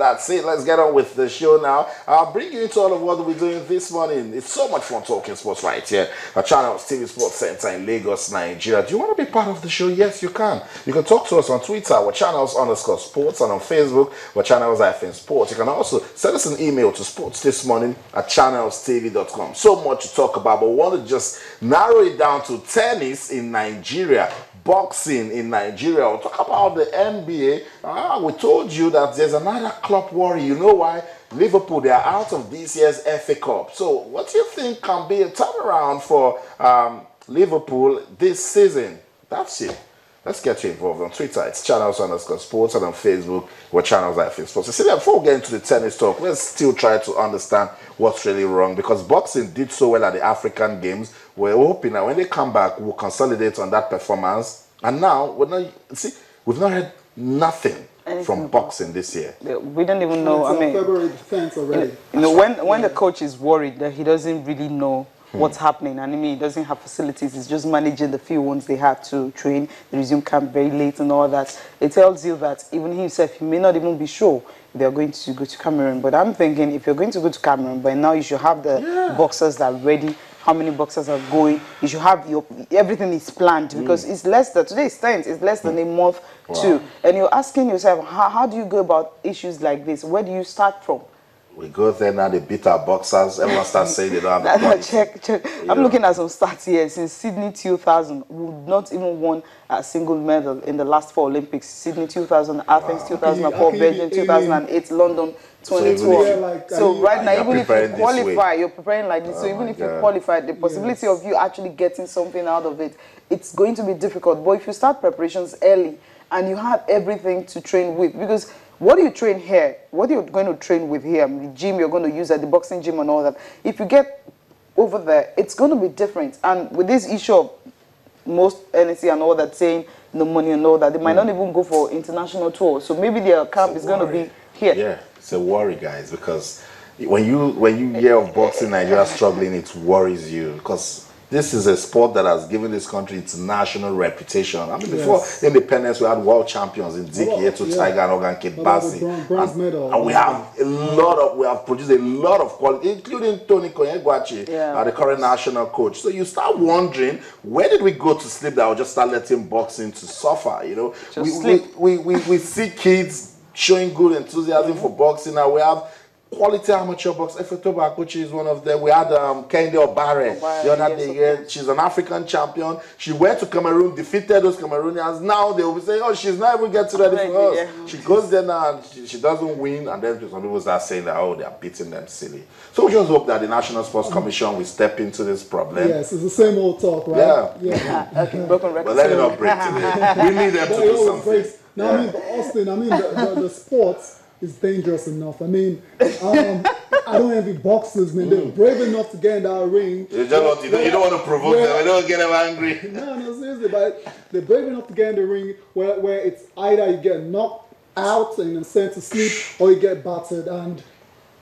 That's it. Let's get on with the show now. I'll bring you into all of what we're doing this morning. It's so much fun talking sports right here at Channels TV Sports Center in Lagos, Nigeria. Do you want to be part of the show? Yes, you can. You can talk to us on Twitter with Channels_sports and on Facebook with Channels-sports. You can also send us an email to sportsthismorning@channelstv.com. So much to talk about, but we want to just narrow it down to tennis in Nigeria, boxing in Nigeria. We'll talk about the NBA. We told you that there's another club worry. You know why? Liverpool, they are out of this year's FA Cup. So what do you think can be a turnaround for Liverpool this season? That's it. Let's get you involved on Twitter. It's Channels_sports, and on Facebook, we're Channels-sports. So, before we get into the tennis talk, let's still try to understand what's really wrong, because boxing did so well at the African Games. We're hoping that when they come back, we'll consolidate on that performance. And now, we've not heard nothing from boxing this year. We don't even know. I mean, February defense already. When the coach is worried that he doesn't really know what's happening, and I mean, he doesn't have facilities, he's just managing the few ones they have to train, they resume camp very late and all that. It tells you that even himself, he may not even be sure they're going to go to Cameroon. But I'm thinking, if you're going to go to Cameroon, by now you should have the boxers that are ready, how many boxers are going, you should have everything is planned, because it's less than, today is 10th, it's less than a month too. And you're asking yourself, how do you go about issues like this? Where do you start from? We go there now, they beat our boxers. Everyone starts saying they don't have the body. Check. I'm looking at some stats here. Since Sydney 2000, we've not even won a single medal in the last 4 Olympics. Sydney 2000, Athens 2004, Belgium 2008, London 2012. So right now, even if you qualify, you're preparing like this. So even if you qualify, the possibility of you actually getting something out of it, it's going to be difficult. But if you start preparations early and you have everything to train with, because what do you train here? What are you going to train with here? The gym you're going to use at the boxing gym and all that. If you get over there, it's going to be different. And with this issue of most NSC and all that saying no money and all that, they might not even go for international tours. So maybe their camp is going to be here. Yeah, it's a worry, guys, because when you hear of boxing Nigeria struggling, it worries you, because this is a sport that has given this country its national reputation. I mean, before independence, we had world champions in Ziki, Tiger, and Ogan Kidbasi. And we have we have produced a lot of quality, including Tony Konyegwachi, the current national coach. So you start wondering, where did we go to sleep that will just start letting boxing to suffer? You know, we see kids showing good enthusiasm for boxing. Now we have quality amateur boxer. Efetoba Akochi is one of them. We had Kende Obare the other day. She's an African champion. She went to Cameroon, defeated those Cameroonians. Now they will be saying, oh, she's not even getting ready for us. She goes there now and she doesn't win. And then some people start saying that, oh, they are beating them silly. So we just hope that the National Sports Commission will step into this problem. Yes, it's the same old talk, right? Broken but let it not break today. We need them to do something. Now, I mean, Austin, the sports is dangerous enough. I mean, I don't envy boxers, man. They're brave enough to get in that ring. You don't want to provoke them. You don't get them angry. No, seriously. But they're brave enough to get in the ring where it's either you get knocked out and sent to sleep, or you get battered, and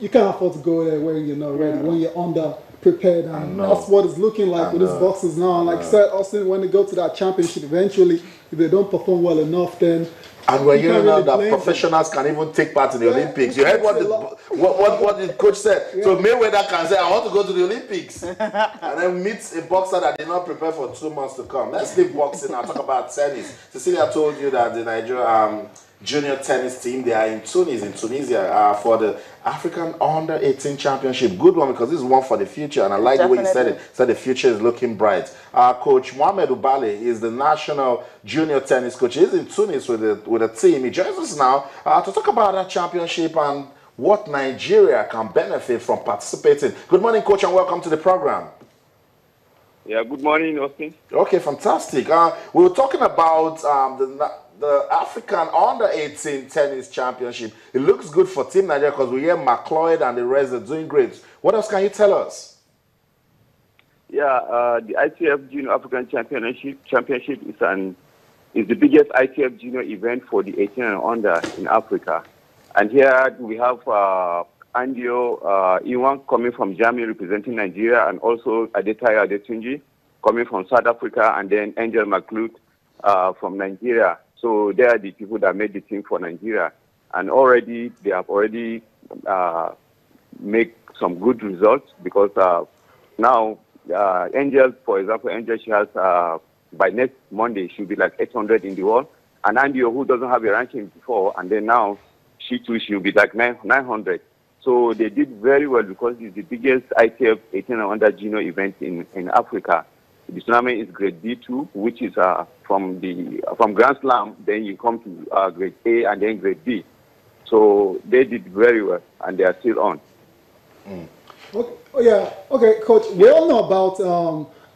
you can't afford to go there where you're not ready, when you're under prepared. And that's what it's looking like with these boxers now. And like I said, Austin, when they go to that championship eventually, if they don't perform well enough, then and we're hearing now that professionals can even take part in the Olympics. You heard what the coach said. So Mayweather can say, I want to go to the Olympics. And then meet a boxer that did not prepare for 2 months to come. Let's leave boxing and talk about tennis. Cecilia told you that the Nigeria junior tennis team, they are in Tunisia for the African Under-18 Championship. Good one, because this is one for the future, and I like the way you said it. Said the future is looking bright. Coach Mohamed Ubale is the national junior tennis coach. He's in Tunis with a team. He joins us now to talk about that championship and what Nigeria can benefit from participating. Good morning, Coach, and welcome to the program. Yeah, good morning, Austin. Okay, fantastic. We were talking about the African Under-18 Tennis Championship. It looks good for Team Nigeria because we hear McLeod and the rest are doing great. What else can you tell us? Yeah, the ITF Junior African Championship is the biggest ITF Junior event for the 18 and under in Africa. And here we have Andio Iwan coming from Germany representing Nigeria, and also Adetayo Adetunji coming from South Africa, and then Angel McLeod from Nigeria. So they are the people that made the team for Nigeria. and already they have already make some good results because now Angel, for example, Angel, she has by next Monday she'll be like 800 in the world, and Andio, who doesn't have a ranking before, and then now she too she'll be like 900. So they did very well because it's the biggest ITF 18 and under junior event in Africa. The tournament is grade B2, which is from Grand Slam, then you come to grade A and then grade B. So they did very well, and they are still on. Okay, oh yeah, okay, Coach. We all know about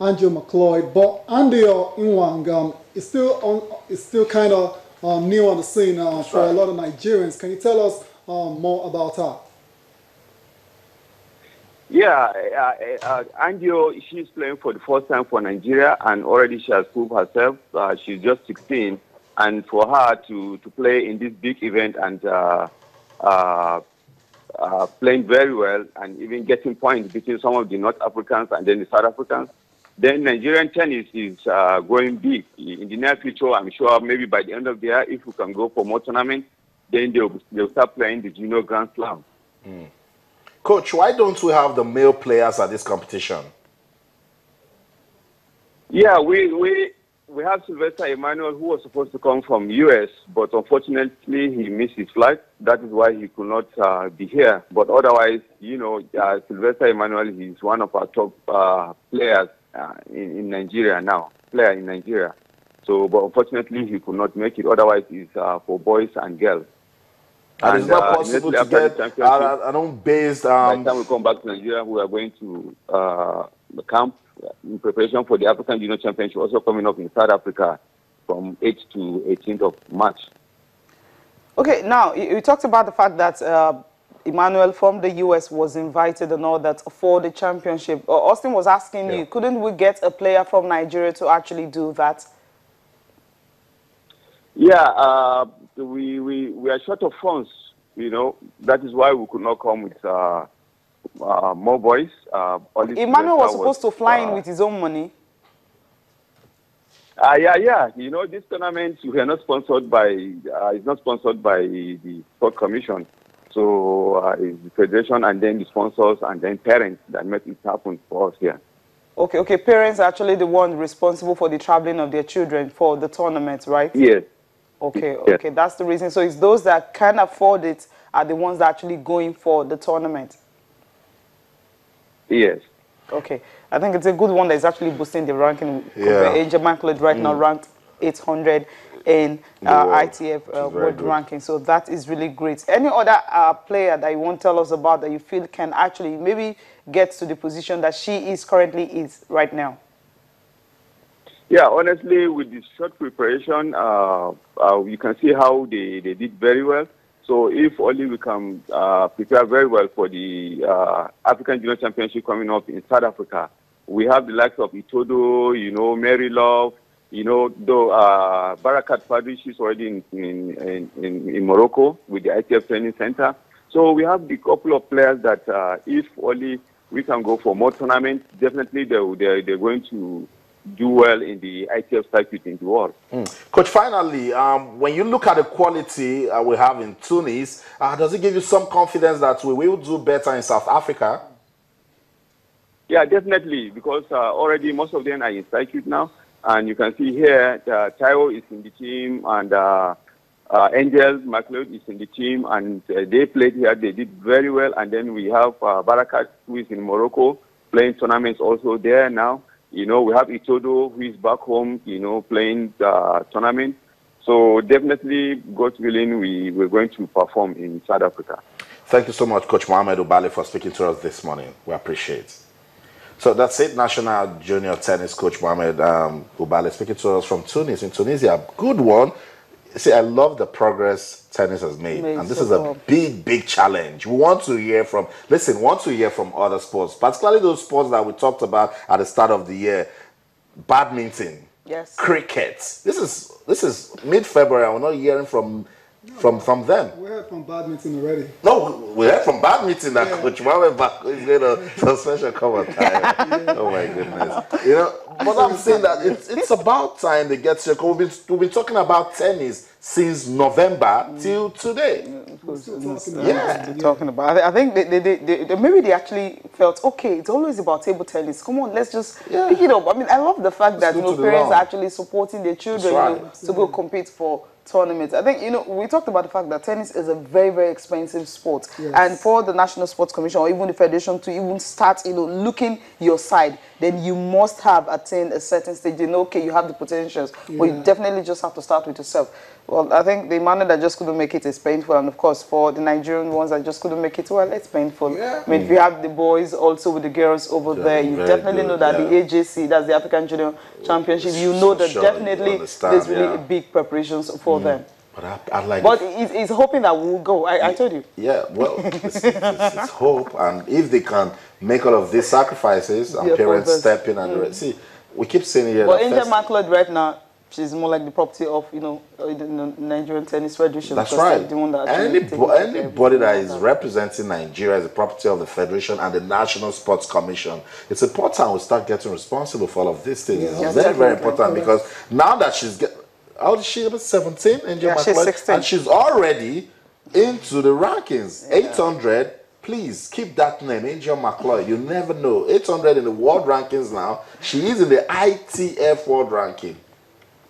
Andrew McLeod, but Andio Nwang is still kind of new on the scene for a lot of Nigerians. Can you tell us more about her? Yeah, Andio, she's playing for the first time for Nigeria, and already she has proved herself. She's just 16, and for her to play in this big event and playing very well and even getting points between some of the North Africans and then the South Africans, then Nigerian tennis is going big. In the near future, I'm sure maybe by the end of the year, if we can go for more tournaments, then they'll start playing the Junior Grand Slam. Coach, why don't we have the male players at this competition? Yeah, we have Sylvester Emmanuel, who was supposed to come from US, but unfortunately he missed his flight. That is why he could not be here. But otherwise, you know, Sylvester Emmanuel is one of our top players in Nigeria now, player in Nigeria. So, but unfortunately he could not make it. Otherwise, it's for boys and girls. And it's not possible to get an own-based... By the time we come back to Nigeria, we are going to the camp in preparation for the African Junior Championship, also coming up in South Africa from 8th to 18th of March. Okay, now, you talked about the fact that Emmanuel from the US was invited and all that for the championship. Austin was asking you, couldn't we get a player from Nigeria to actually do that? Yeah, we are short of funds, you know. That is why we could not come with more boys. Emmanuel was supposed to fly in with his own money. Yeah. You know, this tournament we are not sponsored by. It's not sponsored by the Sport Commission. So it's the federation and then the sponsors and then parents that make it happen for us here. Okay. Parents are actually the ones responsible for the traveling of their children for the tournament, right? Yes. Okay, that's the reason. So it's those that can afford it are the ones that are actually going for the tournament. Yes. Okay, I think it's a good one that is actually boosting the ranking. Angel McLeod right now ranked 800 in ITF world ranking. So that is really great. Any other player that you want to tell us about that you feel can actually maybe get to the position that she is currently right now? Yeah, honestly, with this short preparation, you can see how they did very well. So if only we can prepare very well for the African Junior Championship coming up in South Africa, we have the likes of Itodo, you know, Mary Love, you know, though Barakat Fadri, she's already in Morocco with the ITF Training Center. So we have a couple of players that if only we can go for more tournaments, definitely they're going to do well in the ITF circuit in the world. Coach, finally, when you look at the quality we have in Tunis, does it give you some confidence that we will do better in South Africa? Yeah, definitely, because already most of them are in circuit now. And you can see here, Taiwo is in the team, and Angel McLeod is in the team, and they played here. They did very well. And then we have Barakat, who is in Morocco, playing tournaments also there now. You know, we have Itodo, who is back home, you know, playing tournament. So definitely, God willing, we're going to perform in South Africa. Thank you so much, Coach Mohamed Ubale, for speaking to us this morning. We appreciate it. So that's it, National Junior Tennis Coach Mohamed Ubale speaking to us from Tunis. In Tunisia, good one. See, I love the progress tennis has made. And this is a big, big challenge. We want to hear from, other sports, particularly those sports that we talked about at the start of the year. Badminton, cricket. This is mid-February. We're not hearing from them. We heard from badminton already. No, we heard from badminton that Coach Mohamed is going to special cover time. Oh my goodness. You know, but I'm saying that it's about time they get to. We've been talking about tennis since November till today. who's Yeah. talking about. I think they maybe they actually felt, okay, it's always about table tennis. Come on, let's just pick it up. I mean, I love the fact that parents are actually supporting their children to go compete for tournaments. I think, we talked about the fact that tennis is a very, very expensive sport. Yes. And for the National Sports Commission or even the Federation to even start, looking your side, then you must have attained a certain stage. Okay, you have the potentials, but you definitely just have to start with yourself. Well, I think the man that just couldn't make it is painful. And of course, for the Nigerian ones that just couldn't make it, well, it's painful. Yeah. I mean, if you have the boys also with the girls over there, you definitely know that the AJC, that's the African Junior Championship, you know that definitely there's really big preparations for them. But I'd like. But he's hoping that we'll go. I told you. Yeah, well, it's hope, and if they can make all of these sacrifices and parents step in and see, we keep saying here. But Angel McLeod right now, she's more like the property of the Nigerian Tennis Federation. That's right. The one that anybody that is representing Nigeria is the property of the Federation and the National Sports Commission. It's important we start getting responsible for all of these things. It's very, very important because now that how old is she? About 17? Angel McLeod? She's 16. And she's already into the rankings. 800. Please keep that name, Angel McLeod. You never know. 800 in the world rankings now. She is in the ITF world ranking.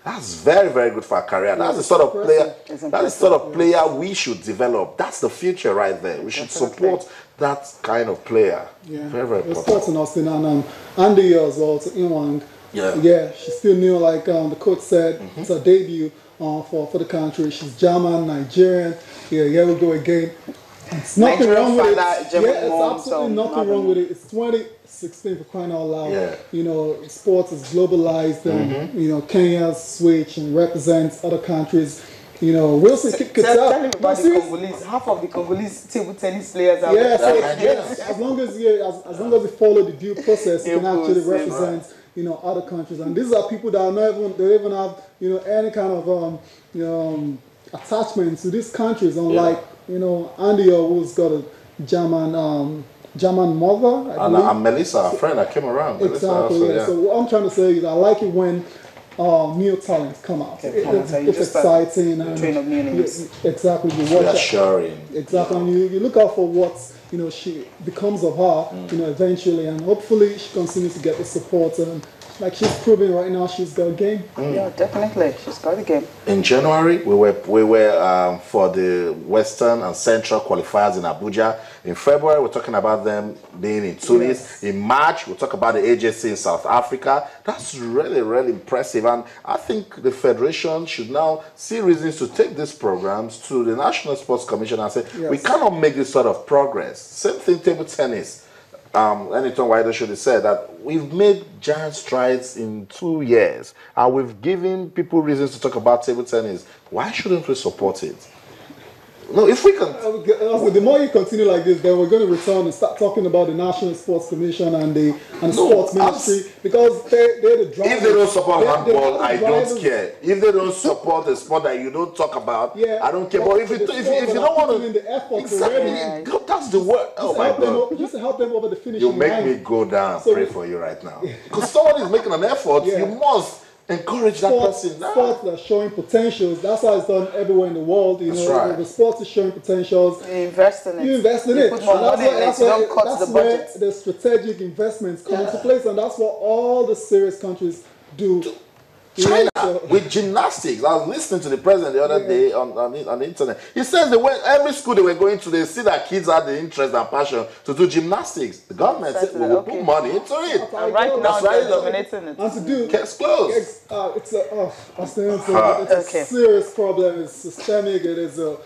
That's very, very good for her career. That's the sort of player. That's the sort of player we should develop. That's the future right there. We should support that kind of player. Yeah, very, very important. Sports in Austin and Andy as well to Inwang. Yeah, she's still new. Like the coach said, it's her debut for the country. She's German, Nigerian. Yeah, here we go again. It's nothing wrong with it. It's absolutely nothing wrong with it. It's 2016 for crying out loud. Yeah. Sports is globalized, and Kenya switch and represents other countries. Wilson could tell me about the Congolese. Half of the Congolese table tennis players are as long as you follow the due process, you can actually represent other countries. And these are people that are not even, they don't even have any kind of attachment to these countries, unlike Andy, who's got a German mother. And Melissa, a friend that came around. Exactly. So what I'm trying to say is I like it when new talents come out. It's exciting. And train of new names. Exactly. You watch exactly. And you look out for what she becomes of her. Eventually, and hopefully she continues to get the support. And like she's proving right now, she's got a game. Yeah, definitely, she's got a game. In January, we were for the Western and Central qualifiers in Abuja. In February, we're talking about them being in Tunis. Yes. In March, we'll talk about the AJC in South Africa. That's really, really impressive. And I think the Federation should now see reasons to take these programs to the National Sports Commission and say, we cannot make this sort of progress. Same thing, table tennis. Anytime Wider should have said that we've made giant strides in 2 years and we've given people reasons to talk about table tennis. Why shouldn't we support it? No, if we can. The more you continue like this, then we're going to return and start talking about the National Sports Commission and the Sports Ministry because they're the drivers. If they don't support handball, I don't care. If they don't support the sport that you don't talk about, I don't care. But if you don't want to, in the effort exactly, that's the word. Oh my God! Just to help them over the finish. You make me go down and pray for you right now because someone is making an effort. You must encourage that person. Sports that are showing potentials. That's how it's done everywhere in the world. The sports is showing potentials. You invest in it. You invest in it. Put more money in it. You don't cut the budget. Where the strategic investments come into place, and that's what all the serious countries do. China with gymnastics. I was listening to the president the other day on the internet. He says every school they were going to, they see that kids had the interest and passion to do gymnastics. The government said, we will put money into it. And right now, they're dominating it. And to do case closed. It's a serious problem. It's systemic. It is the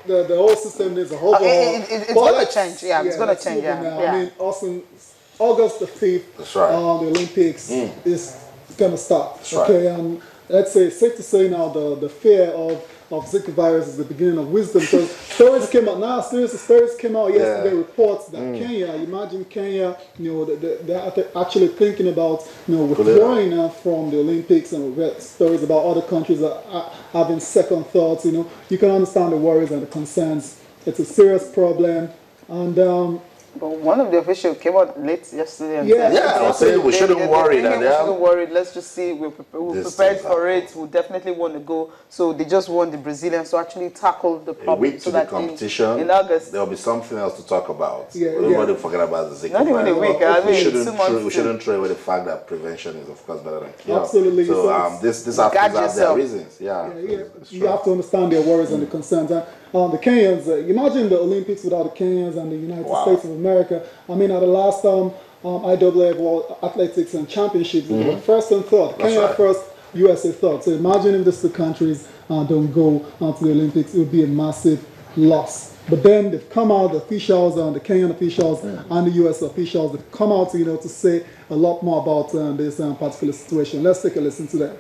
whole system needs a whole. It's going to change. Yeah, it's going to change. I mean, August the 5th, the Olympics is going to start. And let's say it's safe to say now the fear of Zika virus is the beginning of wisdom. So stories came out now. Stories came out yesterday. Reports that Kenya, imagine Kenya, they're actually thinking about withdrawing from the Olympics, and we read stories about other countries that are having second thoughts. You can understand the worries and the concerns. It's a serious problem, and But one of the officials came out late yesterday and said, I was saying we shouldn't worry that we shouldn't worry. Let's just see. We're prepared for it. We definitely want to go. So they just want the Brazilians to actually tackle the problem. A week to so the that competition, in August there'll be something else to talk about. Everybody forget about the Not even a week. I mean, we shouldn't throw away the fact that prevention is, of course, better than cure. Absolutely. So this athletes have their reasons. You have to understand their worries and the concerns. And the Kenyans, imagine the Olympics without the Kenyans and the United States of America. I mean, at the last IAAF World Athletics and Championships, first and third. Kenya first, USA third. So imagine if these two countries don't go to the Olympics, it would be a massive loss. But then they've come out, the officials, the Kenyan officials and the US officials, they've come out to say a lot more about this particular situation. Let's take a listen to that.